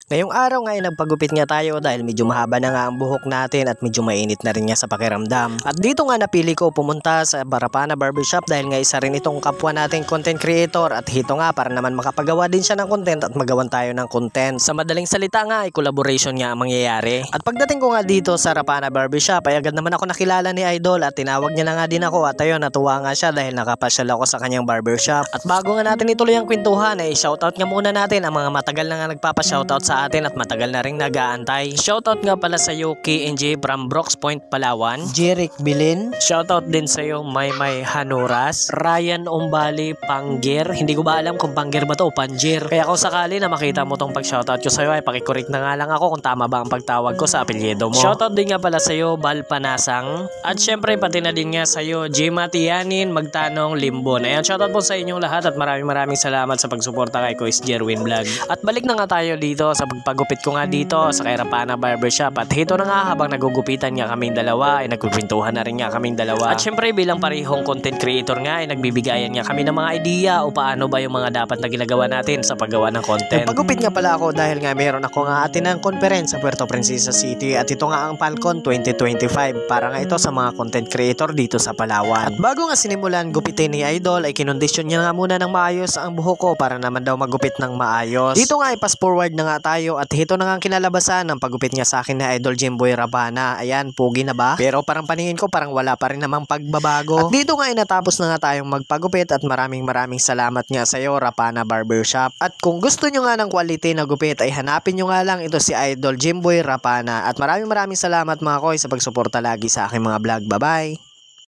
Ngayong araw nga ay nagpagupit nga tayo dahil medyo mahaba na nga ang buhok natin at medyo mainit na rin nga sa pakiramdam. At dito nga napili ko pumunta sa Barapana Barbershop dahil nga isa rin itong kapwa nating content creator at hito nga para naman makapagawa din siya ng content at magawan tayo ng content. Sa madaling salita nga ay collaboration nga ang mangyayari. At pagdating ko nga dito sa Barapana Barbershop ay agad naman ako nakilala ni Idol at tinawag niya na nga din ako at ayun natuwa nga siya dahil nakapasyal ako sa kanyang barbershop. At bago nga natin ituloy ang kwentuhan ay shoutout nga muna natin ang mga matagal na nga nagpapa-shoutout sa atin at matagal na ring nag-aantay. Shoutout nga pala sa iyo KNJ from Brooks Point, Palawan, Jeric Bilin. Shoutout din sa iyo Maymay Hanuras, Ryan Umbali Panggir. Hindi ko ba alam kung Panggir ba to o Panggir. Kaya kung sakali na makita mo tong pag-shoutout ko sa iyo ay pakicorrect na nga lang ako kung tama ba ang pagtawag ko sa apelyido mo. Shoutout din nga pala sa iyo Bal Panasang. At syempre pati na din nga sa iyo Jima Tianin Magtanong Limbon. Ayan, shoutout po sa inyong lahat at maraming salamat sa pagsuporta kay Kuis Jerwin Vlog. At balik na nga tayo dito sa pagpagupit ko nga dito sa Barapana Barbershop. At hito na nga habang nagugupitan nga kaming dalawa ay nagkukwentuhan na rin nga kaming dalawa. At syempre bilang parehong content creator nga ay nagbibigayan nga kami ng mga idea o paano ba yung mga dapat na ginagawa natin sa paggawa ng content. Nagpagupit nga pala ako dahil nga meron ako nga atin ng conference sa Puerto Princesa City at ito nga ang Falcon 2025 para nga ito sa mga content creator dito sa Palawan. At bago nga sinimulan gupitin ni Idol ay kinondisyon niya nga muna ng maayos ang buhok ko para naman daw magupit ng maayos. Dito nga ay fast forward na nga tayo at hito na nga ang kinalabasan ng pagupit niya sa akin na Idol Jimboy Rabana. Ayan, pugi na ba? Pero parang paningin ko parang wala pa rin namang pagbabago. At dito nga ay natapos na nga tayong magpagupit at maraming salamat nga sa iyo Rapana Barbershop. At kung gusto nyo nga ng quality na gupit ay hanapin nyo nga lang ito si Idol Jimboy Rapana. At maraming salamat mga koy sa pagsuporta lagi sa aking mga vlog. Bye bye!